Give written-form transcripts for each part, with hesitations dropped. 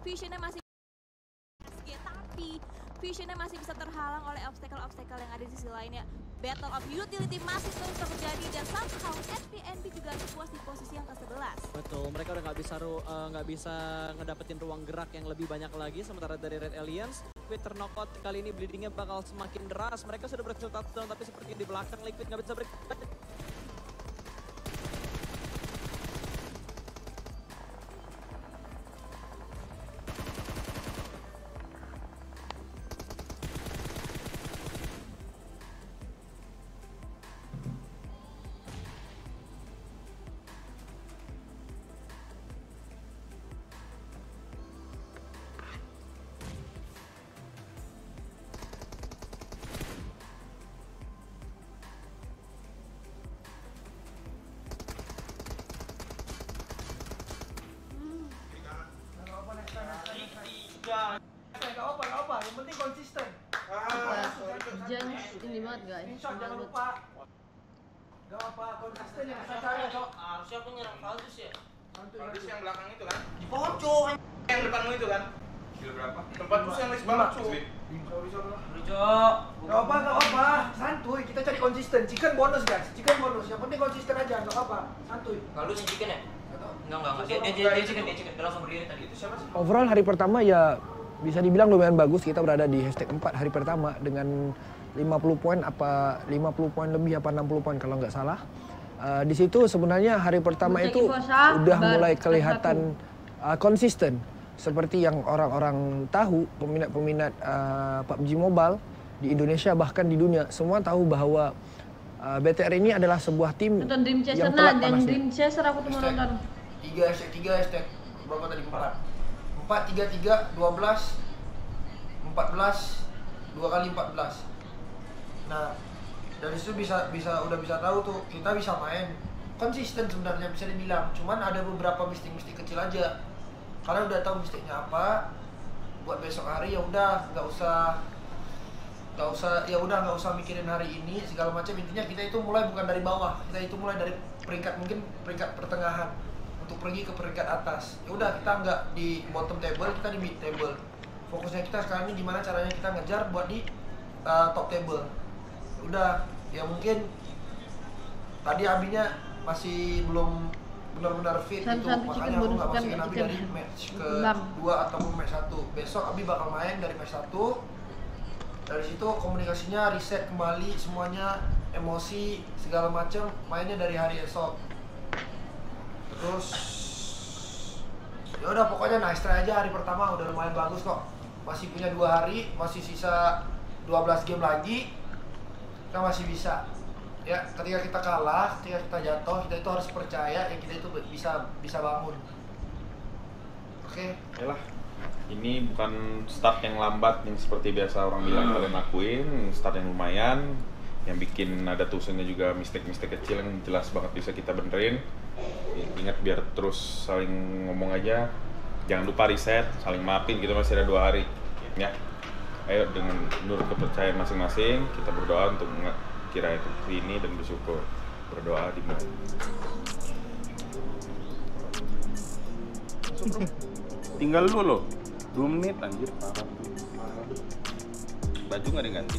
Visionnya masih tapi Visionnya masih bisa terhalang oleh obstacle-obstacle yang ada di sisi lainnya. Battle of Utility masih terus terjadi dan somehow SPNB juga puas di posisi yang ke-11. Betul, mereka udah nggak bisa ngedapetin ruang gerak yang lebih banyak lagi. Sementara dari Red Alliance, Liquid knockout kali ini bleedingnya bakal semakin deras. Mereka sudah berhasil touchdown tapi seperti di belakang Liquid nggak bisa Gak apa, yang penting konsisten. Jangan ini banget guys. Jangan lupa. Gak apa, konsisten yang saya cari. Harusnya aku nyerang Valdus ya. Valdus yang belakang itu kan? Di pohon cowok yang depanmu itu kan? Skill berapa? Tempat tuh yang banget cuy. Gak apa, santuy. Kita cari konsisten. Chicken bonus guys, chicken bonus. Yang penting konsisten aja, gak apa, santuy. Valdus yang chicken ya? Enggak. Dia chicken. Dia langsung berdiri tadi. Itu siapa sih? Overall hari pertama ya bisa dibilang lumayan bagus. Kita berada di hashtag 4 hari pertama dengan 50 poin lebih apa 60 poin kalau nggak salah. Di situ sebenarnya hari pertama itu udah mulai kelihatan konsisten seperti yang orang-orang tahu, peminat-peminat PUBG Mobile di Indonesia bahkan di dunia semua tahu bahwa BTR ini adalah sebuah tim yang telak panasnya. Dream Chaser aku tuh mau nonton. 3 hashtag berapa tadi? 4 3 12 14 2 kali 14. Nah, dari situ udah bisa tahu tuh kita bisa main konsisten sebenarnya bisa dibilang. Cuman ada beberapa mistik kecil aja. Karena udah tahu mistiknya apa, buat besok hari ya udah nggak usah mikirin hari ini segala macam. Intinya kita itu mulai bukan dari bawah, kita itu mulai dari peringkat pertengahan untuk pergi ke peringkat atas. Ya udah kita nggak di bottom table, kita di mid table. Fokusnya kita sekarang ini gimana caranya kita ngejar buat di top table. Udah, ya mungkin tadi Abinya masih belum benar-benar fit gitu, makanya aku nggak masukin Abi dari match ke-2 ataupun match 1. Besok Abi bakal main dari match 1. Dari situ komunikasinya reset kembali semuanya, emosi segala macam mainnya dari hari esok. Terus ya udah pokoknya nice try aja. Hari pertama udah lumayan bagus kok. Masih punya 2 hari, masih sisa 12 game lagi. Kita masih bisa. Ya, ketika kita kalah, ketika kita jatuh, kita itu harus percaya yang kita itu bisa bangun. Oke. Yalah. Ini bukan start yang lambat yang seperti biasa orang bilang kalian lakuin, start yang lumayan. Yang bikin ada tulisannya juga mistik-mistik kecil yang jelas banget bisa kita benerin. Ingat biar terus saling ngomong aja, jangan lupa reset, saling maafin, kita masih ada 2 hari ya. Ayo dengan menurut kepercayaan masing-masing kita berdoa untuk kira ini dan bersyukur. Berdoa dimulai. Tinggal lu loh 2 menit anjir, parah. Baju nggak diganti.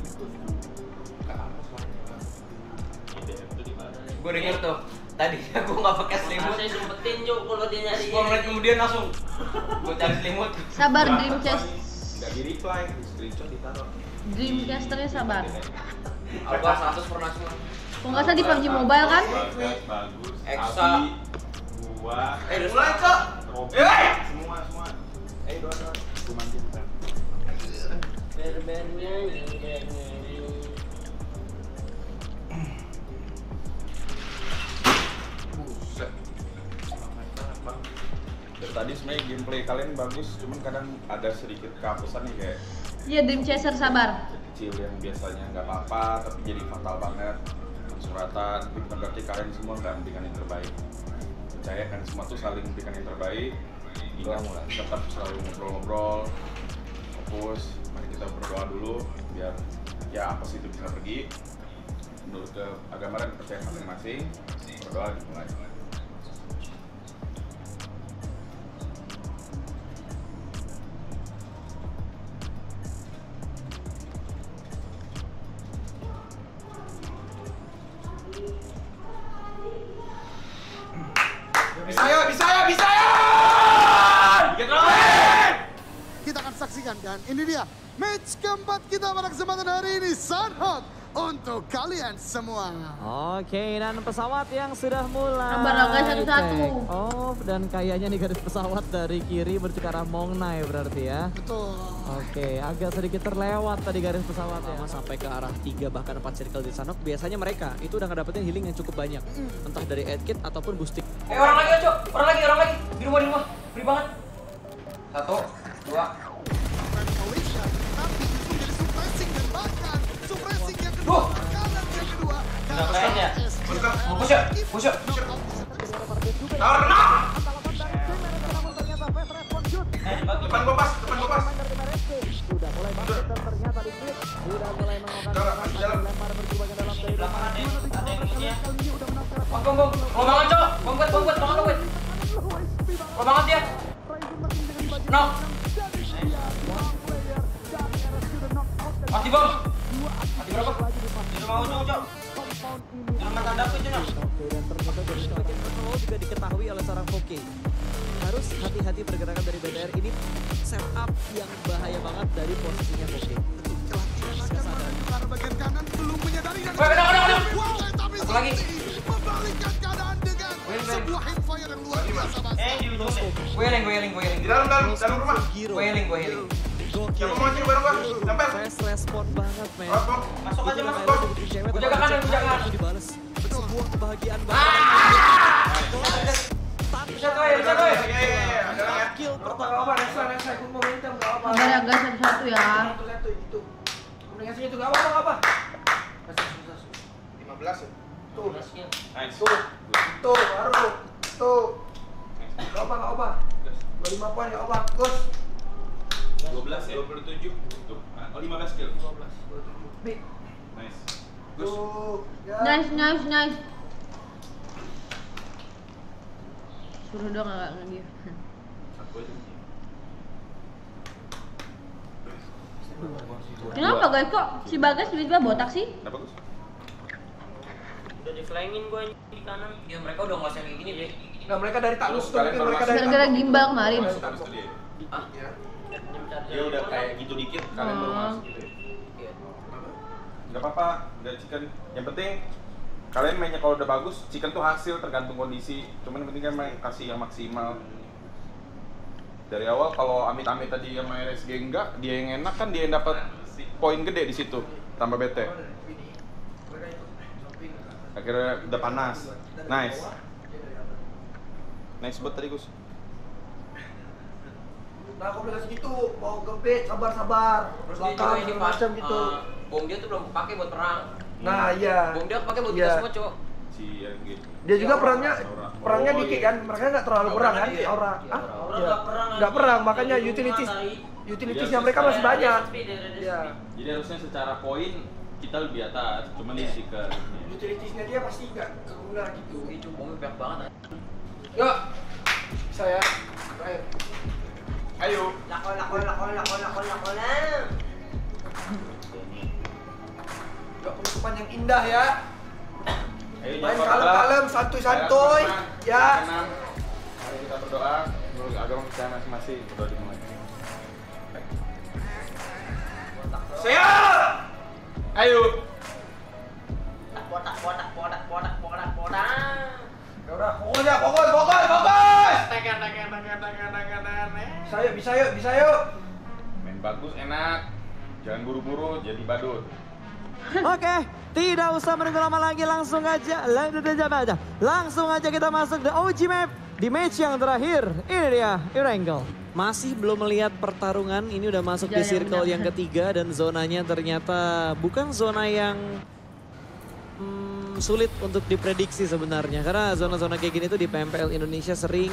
Gue denger tuh tadi aku nggak pakai selimut. Saya sempetin Jo kalau dia nyari. 10 menit kemudian langsung gue cari selimut. Sabar Dream Chaser. Nggak di reply, screenshot ditaruh. Dream Chasernya sabar. Alba 100 pernah semua. Kok nggak salah di PUBG Mobile kan? Bagus. Eksa. Gua. Udah mulai Cok. Semua. Doa. Gua mantin kan. Buset. Dari tadi sebenarnya gameplay kalian bagus, cuman kadang ada sedikit kehapusan nih kayak. Iya Dream Chaser sabar. Kecil yang biasanya nggak apa-apa tapi jadi fatal banget, langsung rata. Tapi bukan berarti kalian semua nggak memberikan yang terbaik. Percaya kan semua tuh saling memberikan yang terbaik. Ingat tetap selalu ngobrol-ngobrol, fokus. Mari kita berdoa dulu biar ya apa sih itu bisa pergi menurut ke agama dan kepercayaan masing-masing. Berdoa dimulai. Bisa ya, bisa ya, bisa ya! Kita akan saksikan kan, ini dia match keempat kita pada kesempatan hari ini. Sunhawk untuk kalian semua. Oke, dan pesawat yang sudah mulai Sabar lah, guys, satu-satu. take off. Dan kayaknya nih garis pesawat dari kiri menuju ke arah Mongnai berarti ya. Betul. Oke, agak sedikit terlewat tadi garis pesawat ya. Sampai ke arah 3 bahkan 4 circle di Sunhawk. Biasanya mereka itu udah ngedapetin healing yang cukup banyak. Entah dari Edkit ataupun boosting. Orang lagi Ojo, orang lagi. Di rumah. Beri banget. 1, 2. Alicia, tapi justru jadi suppressing dan bahkan suppressing yang kedua, kanan yang kedua. Udah keren ya? Push up. Depan gua pas. Sudah mulai masuk dan ternyata di klik. Sudah mulai mengangkat Dalam. Belakang ada yang ini ya. Bong. Banget, Cok. Banget. Banget dia. No. Mati, Bang. Mati berapa? Di rumah Ujung, Cok. Di rumah tandaku itu, no. Oke, dan ternyata dari bagian control juga diketahui oleh seorang Poke. Harus hati-hati pergerakan dari BTR ini, setup yang bahaya banget dari posisinya Poke. Karena bagian kanan belum menyadari dan Kena. tapi Satu lagi. membalikkan keadaan dengan sebuah hipfire yang luar biasa. Mas. Di ujung deh. Gue healing. Di dalam rumah. Gue healing. Gokil. Siapa mau bareng gua? Sampai. Fast respon banget, men. Masuk aja, Gila, masuk. kayak bikin cewek, Gua jaga tapi kanan, gua jaga kanan. itu dibales. Sebuah kebahagiaan banget. Bisa tuh ya. Kill Gak pertama. apa-apa, Nesa, ikut momentum, gak apa-apa. Sabar ya guys, satu-satu ya. Satu-satu itu. Komunikasinya itu gak apa-apa. 15 ya. Tuh, Nice. tuh, baru. Tuh. Gak apa. 25 poin gak apa. Gus. 12 ya. 27. Tuh. Oh 15 kill. 12. Big. Nice. Tuh. Ya. Nice. Suruh dong agak nge-give. Satu aja. Kenapa guys kok si Bagas tiba-tiba botak sih? Udah bagus. Udah di-flangin gue di kanan. Ya mereka udah nggak usah kayak gini deh. Nah, mereka dari Taklus tuh, Kalian baru mereka masuk. dari Gara-gara Taklus. gimbal kemarin. Harus tuh dia. Ah, Ya. Dia udah kayak gitu dikit, kalian baru masuk gitu ya. Iya. Gak apa-apa, udah chicken. Yang penting kalian mainnya kalau udah bagus, chicken tuh hasil tergantung kondisi. Cuman yang penting kan main kasih yang maksimal. Dari awal kalau amit-amit tadi yang main RSG enggak, dia yang enak kan dia yang dapat poin gede di situ, tambah BT. Akhirnya udah panas. Nice. Nice buat tadi Gus. Nah, komunikasi gitu, mau gempit, sabar. Terus dia juga Belakang, ini segala pas macam gitu. bom dia tuh belum kepake buat perang. Nah, iya. Bom dia kepake buat Iya. kita semua, Cok. Si RG. Dia juga perangnya Oh, dikit iya. kan, mereka nggak terlalu perang kan, Iya. Aura. Iya, Aura Iya. nggak perang, Nggak perang, anjing. makanya Dia utilitiesnya mereka masih banyak. Iya. Jadi harusnya secara poin kita lebih atas, cuman di chicken. Utilitiesnya dia pasti nggak keguna gitu. Itu bomnya banyak banget. Yuk, saya. Terakhir. Ayo. Lakon. Yuk, penutupan yang indah ya. Ayo Main jangan kalem-kalem, santuy-santuy. Ya. Tenang. Mari kita berdoa menurut agama kita masing-masing. Berdoa dimulai. Siap. Ayo. Botak. Ya udah, fokus. Bisa yuk. Main bagus enak. Jangan buru-buru jadi badut. Oke, tidak usah menunggu lama lagi, langsung aja kita masuk the OG map di match yang terakhir. Ini dia, Erangel. Masih belum melihat pertarungan, ini udah masuk di Jangan circle benar. yang ketiga dan zonanya ternyata bukan zona yang sulit untuk diprediksi sebenarnya. Karena zona-zona kayak gini tuh di PMPL Indonesia sering,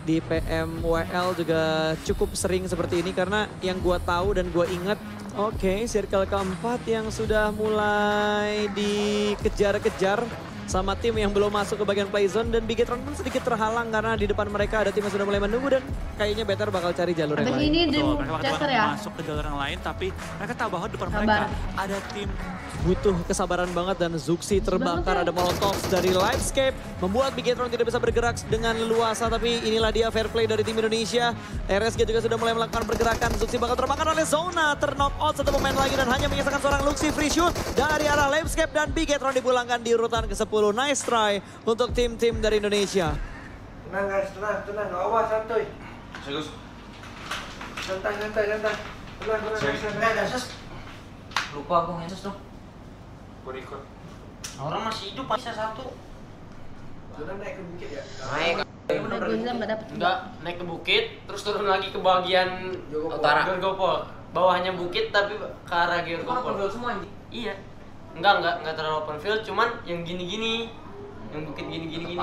di PMWL juga cukup sering seperti ini. Karena yang gua tahu dan gua ingat, oke, circle keempat yang sudah mulai dikejar-kejar sama tim yang belum masuk ke bagian play zone. Dan Bigetron pun sedikit terhalang karena di depan mereka ada tim yang sudah mulai menunggu dan kayaknya Better bakal cari jalur yang Habis lain. ini Dream Mereka bakal Chaser ya. masuk ke jalur yang lain, tapi mereka tahu bahwa depan Sabar. mereka ada tim. Butuh kesabaran banget dan Zuxi terbakar, ada molotov dari Livescape membuat Bigetron tidak bisa bergerak dengan leluasa, tapi inilah dia fair play dari tim Indonesia. RSG juga sudah mulai melakukan pergerakan. Zuxi bakal terbakar oleh Zona, terknock out satu pemain lagi dan hanya menyisakan seorang Luxi free shoot dari arah Livescape dan Bigetron dipulangkan di urutan ke-10. Nice try untuk tim-tim dari Indonesia. Tenang guys, tenang, awas santuy. Serius. Santai. Tenang. Lupa aku ngeses tuh. Record. Orang masih hidup bisa satu. Sudah naik ke bukit ya? Naik. Gue nggak dapet. Enggak, naik ke bukit, terus turun lagi ke bagian Georgopol. utara. Georgopol. Bawahnya bukit tapi ke arah Georgopol. Open semua anjing. Iya. Enggak terlalu open field, cuman yang gini-gini. Yang bukit gini.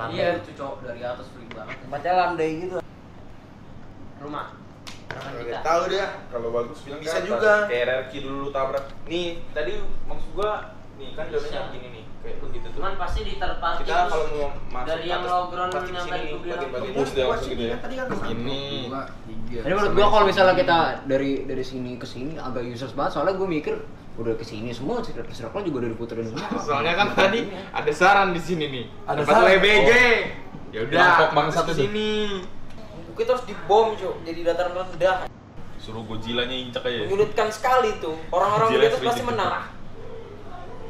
Iya, cocok dari atas free banget. Baca landai gitu. Rumah. Tahu dia. Kalau bagus bilang Bisa ke atas. juga. Kayak RRQ dulu tabrak. Nih, tadi maksud gua nih kan jalannya gini nih, kayak begitu tuh. Cuman pasti diterpati. Kita kalau mau masuk dari yang atas, low ground pasti yang kesini tadi nih, gue bilang. bagian push dia langsung gitu ya. Tadi kan ke satu. Ini. Jadi menurut gua kalau misalnya kita dari sini ke sini agak useless banget, soalnya gua mikir udah ke sini semua, circle juga udah diputerin semua. Soalnya kan tadi ada saran di sini nih. Ada Dapat saran. WBG. Ya udah, Mangkok bangsat satu itu. sini. Bukit terus dibom, Cuk. Jadi dataran rendah. Suruh Godzilla-nya injak aja. Menyulitkan sekali tuh. Orang-orang Godzilla itu free pasti hit. menang.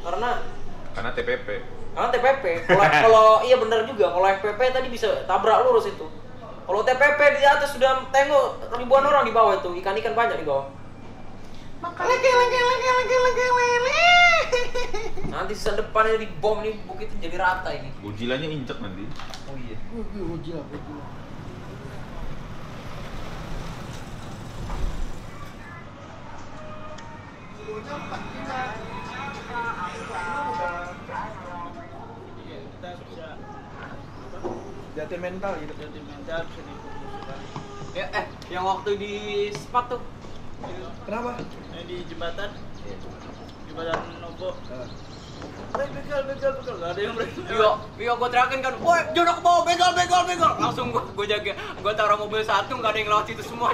Karena TPP. Karena TPP. Kalau iya benar juga. Kalau FPP tadi bisa tabrak lurus itu. Kalau TPP di atas sudah tengok ribuan orang di bawah itu. Ikan-ikan banyak di bawah. Nanti season depan ini dibom nih bukit jadi rata ini. Godzilla-nya injak nanti. Oh iya. Gila. Jati mental gitu. Ya, yang waktu di Spat tuh. Kenapa? Di jembatan Nobo. Begal, gak ada yang berani. Iya, gue teriakin kan, woi, jodoh ke bawah, begal. Langsung gue jaga, gue taruh mobil satu, gak ada yang lewat situ semua.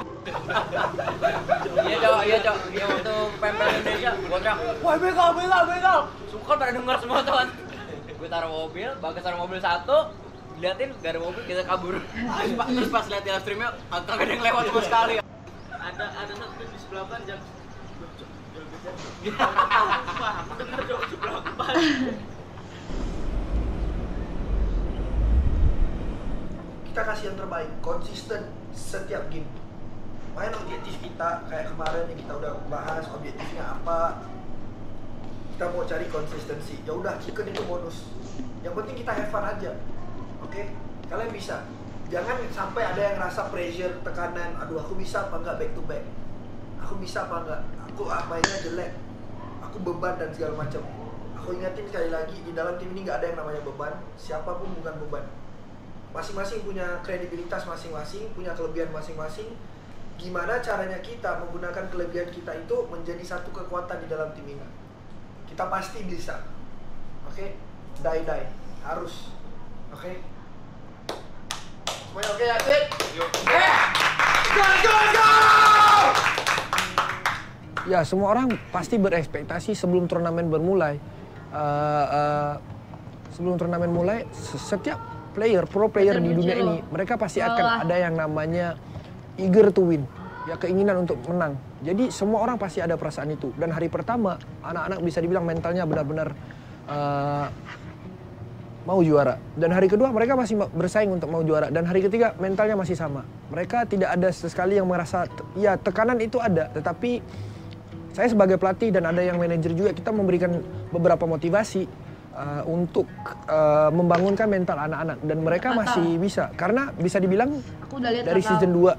Iya, Cok, dia waktu pempel Indonesia, gue teriak, woi, begal. Suka pada denger semua tuh kan. Gue taruh mobil, Bagas taruh mobil satu, liatin, gak ada mobil, kita kabur. Terus pas liat live streamnya, kagak ada yang lewat sama sekali. Ada satu di sebelah kan jam Wah, aku denger jauh sebelah depan. Kita kasih yang terbaik, konsisten setiap game. Main objektif kita kayak kemarin yang kita udah bahas objektifnya apa. Kita mau cari konsistensi. Ya udah, chicken itu bonus. Yang penting kita have fun aja. Oke? Kalian bisa. Jangan sampai ada yang ngerasa pressure, tekanan. Aduh, aku bisa apa enggak back to back? Aku bisa apa enggak? Aku mainnya jelek. Aku beban dan segala macam. Aku ingatin sekali lagi, di dalam tim ini nggak ada yang namanya beban. Siapapun bukan beban. Masing-masing punya kredibilitas masing-masing, punya kelebihan masing-masing. Gimana caranya kita menggunakan kelebihan kita itu menjadi satu kekuatan di dalam tim ini? Kita pasti bisa. Oke? Die. Harus. Oke? Semuanya oke ya, Sid? Go! Ya, semua orang pasti berekspektasi sebelum turnamen bermulai. Sebelum turnamen mulai, setiap pro player di dunia ini, mereka pasti akan ada yang namanya eager to win. Ya, keinginan untuk menang. Jadi semua orang pasti ada perasaan itu. Dan hari pertama, anak-anak bisa dibilang mentalnya benar-benar mau juara. Dan hari kedua mereka masih bersaing untuk mau juara. Dan hari ketiga mentalnya masih sama. Mereka tidak ada sekali yang merasa, ya tekanan itu ada, tetapi saya sebagai pelatih dan ada yang manajer juga, kita memberikan beberapa motivasi untuk membangunkan mental anak-anak. Dan mereka masih bisa. Karena bisa dibilang dari season 2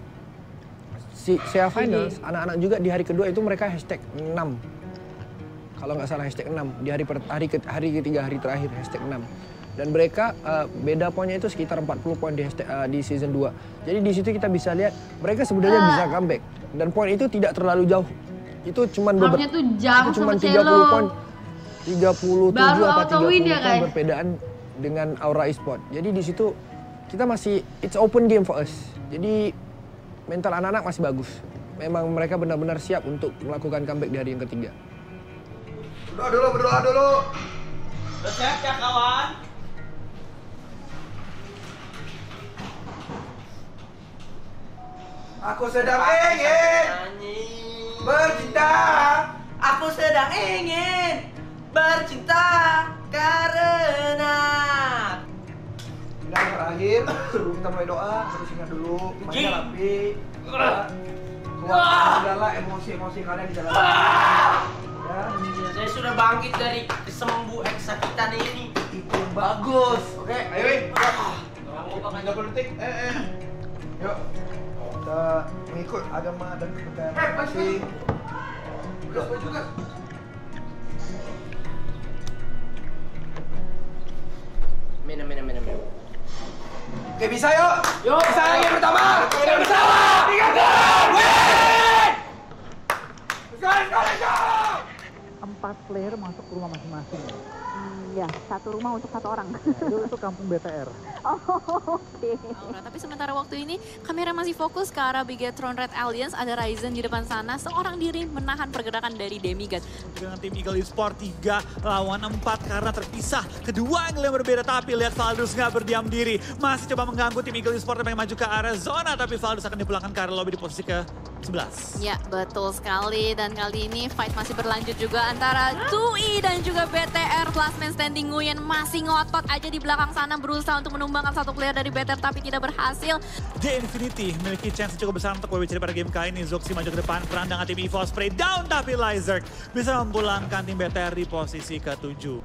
SEA Finals, anak-anak juga di hari kedua itu mereka #6. Kalau nggak salah #6 di hari ketiga, hari terakhir #6. Dan mereka beda poinnya itu sekitar 40 poin di season 2. Jadi di situ kita bisa lihat mereka sebenarnya bisa comeback. Dan poin itu tidak terlalu jauh. Itu cuman harusnya tuh jam itu cuman sama 30 poin. 37 Baru apa auto win 30 ya, guys? perbedaan dengan Aura Esport. Jadi di situ kita masih it's open game for us. Jadi mental anak-anak masih bagus. Memang mereka benar-benar siap untuk melakukan comeback di hari yang ketiga. Berdoa dulu. Udah siap ya kawan? Aku sedang ingin bercinta. Aku sedang ingin bercinta karena Yang terakhir, sebelum kita mulai doa, harus ingat dulu, mainnya rapi. Keluar segala emosi-emosi kalian di dalam. Ya. Saya sudah bangkit dari kesembuh eksakitan ini. Itu bagus. Oke, ayo. 30 detik. Yuk. Kita mengikut agama dan kepercayaan masing-masing. Juga. Minum. Oke, bisa yuk. Bisa lagi yang pertama. Bisa. 3 gol. 4 player masuk ke rumah masing-masing. Ya, satu rumah untuk satu orang. Itu kampung BTR. Oke. Tapi sementara waktu ini kamera masih fokus ke arah Bigetron Red Alliance. Ada Ryzen di depan sana, seorang diri menahan pergerakan dari Demigod. Dengan tim Eagle Esport 3 lawan 4 karena terpisah. Kedua angle yang berbeda, tapi lihat Valdus nggak berdiam diri. Masih coba mengganggu tim Eagle Esport yang maju ke arah zona, tapi Valdus akan dipulangkan ke arah lobby di posisi ke-11. Ya, betul sekali. Dan kali ini fight masih berlanjut juga antara 2E dan juga BTR. Last man standing Nguyen masih ngotot aja di belakang sana, berusaha untuk menumbangkan satu player dari BTR tapi tidak berhasil. The Infinity memiliki chance cukup besar untuk WWC pada game kali ini. Zoxy maju ke depan, perang dengan tim EVO spray down, tapi Lizard bisa memulangkan tim BTR di posisi ke-7.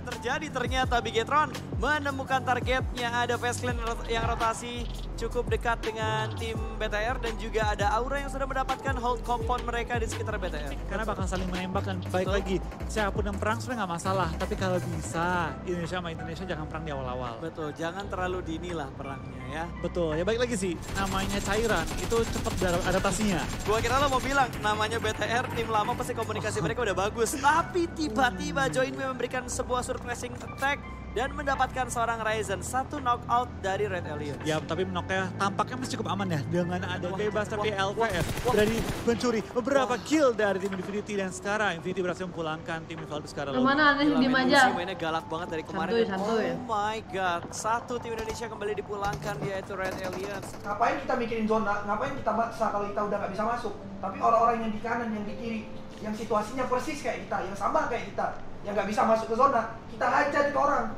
Terjadi ternyata Bigetron menemukan targetnya, ada Fast Clan yang rotasi cukup dekat dengan tim BTR dan juga ada Aura yang sudah mendapatkan hold compound mereka di sekitar BTR. Karena bakal saling menembak dan baik lagi, siapapun yang perang sebenarnya nggak masalah, tapi kalau bisa Indonesia sama Indonesia jangan perang di awal-awal. Betul, jangan terlalu dini lah perangnya ya. Betul, ya baik lagi sih, namanya cairan itu cepat adaptasinya. Gua kira lo mau bilang namanya BTR, tim lama pasti komunikasi mereka udah bagus. Tapi tiba-tiba Joinway memberikan sebuah surprising attack dan mendapatkan seorang Ryzen, satu knockout dari Red Alliance. Ya, tapi knocknya tampaknya masih cukup aman ya dengan ada bebas, tapi LVF berani mencuri beberapa kill dari tim Infinity dan sekarang Infinity berhasil memulangkan tim Valdus sekarang. Kemana nih, diem aja. Mainnya galak banget dari kemarin. Santuy. Oh my god, satu tim Indonesia kembali dipulangkan, yaitu Red Alliance. Ngapain kita mikirin zona, ngapain kita maksa kalau kita udah nggak bisa masuk. Tapi orang-orang yang di kanan, yang di kiri, yang situasinya persis kayak kita, yang sama kayak kita, yang nggak bisa masuk ke zona, kita hajar itu orang.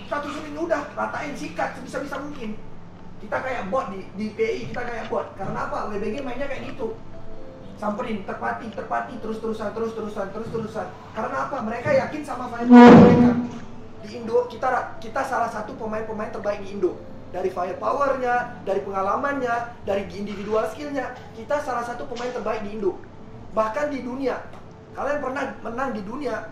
Kita tusukin udah, ratain, sikat sebisa-bisa mungkin. Kita kayak bot di PI, kita kayak bot. Karena apa? WBG mainnya kayak gitu. Samperin, terpati, terus-terusan. Karena apa? Mereka yakin sama firepower mereka. Di Indo, kita salah satu pemain-pemain terbaik di Indo. Dari firepowernya, dari pengalamannya, dari individual skillnya, kita salah satu pemain terbaik di Indo. Bahkan di dunia. Kalian pernah menang di dunia,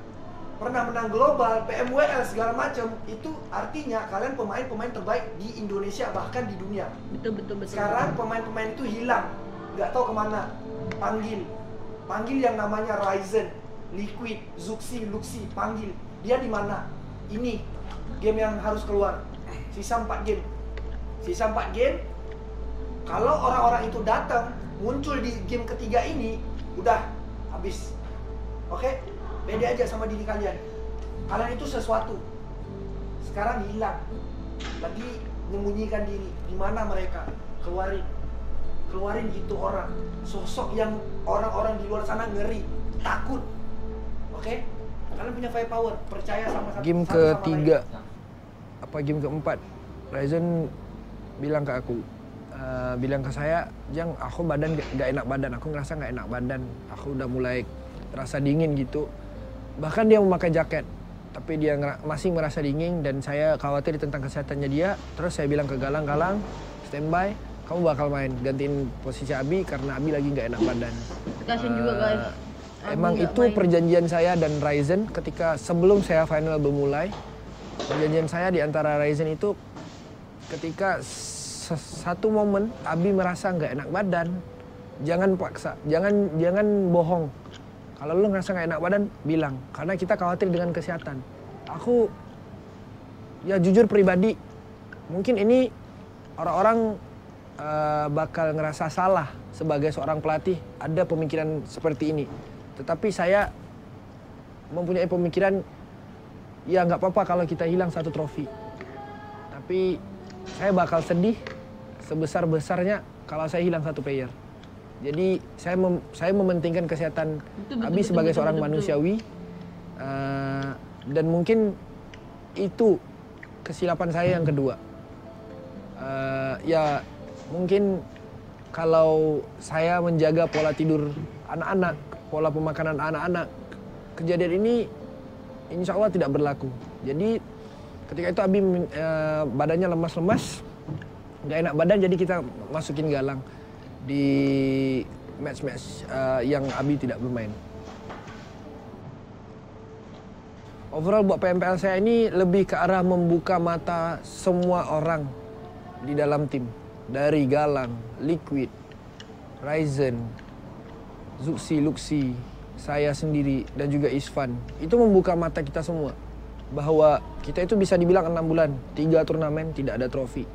pernah menang global, PMWL segala macam, itu artinya kalian pemain-pemain terbaik di Indonesia bahkan di dunia. Betul. Sekarang pemain-pemain itu hilang, nggak tahu kemana. Panggil yang namanya Ryzen, Liquid, Zuxi, Luxi, panggil. Dia di mana? Ini game yang harus keluar. Sisa 4 game. Kalau orang-orang itu datang, muncul di game ketiga ini, udah habis. Oke? Beda aja sama diri kalian. Kalian itu sesuatu. Sekarang hilang. Lagi menyembunyikan diri. Di mana mereka? Keluarin itu orang. Sosok yang orang-orang di luar sana ngeri, takut. Oke? Kalian punya firepower, percaya sama satu. Game ketiga, game keempat, Ryzen bilang ke aku, bilang ke saya, Jang, aku badan gak enak badan, aku ngerasa gak enak badan, aku udah mulai terasa dingin gitu. Bahkan dia memakai jaket, tapi dia masih merasa dingin dan saya khawatir tentang kesehatannya dia. Terus saya bilang ke Galang, standby, kamu bakal main, gantiin posisi Abi karena Abi lagi nggak enak badan. Kasian juga guys. Emang itu perjanjian saya dan Ryzen ketika sebelum saya final bermulai. Perjanjian saya di antara Ryzen itu ketika satu momen Abi merasa nggak enak badan, jangan paksa, jangan bohong. Kalau lu ngerasa nggak enak badan, bilang. Karena kita khawatir dengan kesehatan. Aku, ya jujur pribadi, mungkin ini orang-orang bakal ngerasa salah sebagai seorang pelatih ada pemikiran seperti ini. Tetapi saya mempunyai pemikiran, ya nggak apa-apa kalau kita hilang satu trofi. Tapi saya bakal sedih sebesar-besarnya kalau saya hilang satu player. Jadi saya mementingkan kesehatan Abi sebagai seorang manusiawi. Dan mungkin itu kesilapan saya yang kedua. Ya mungkin kalau saya menjaga pola tidur anak-anak, pola pemakanan anak-anak, kejadian ini insya Allah tidak berlaku. Jadi ketika itu Abi badannya lemas-lemas, nggak enak badan, jadi kita masukin Galang di match-match yang Abi tidak bermain. Overall buat PMPL saya ini lebih ke arah membuka mata semua orang di dalam tim. Dari Galang, Liquid, Ryzen, Zuxi, Luxi, saya sendiri, dan juga Isvan. Itu membuka mata kita semua. Bahwa kita itu bisa dibilang 6 bulan, 3 turnamen, tidak ada trofi.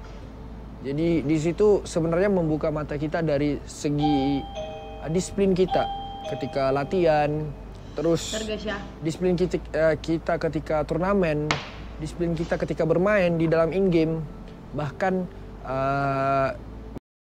Jadi di situ sebenarnya membuka mata kita dari segi disiplin kita ketika latihan, terus disiplin kita ketika turnamen, disiplin kita ketika bermain di dalam in-game, bahkan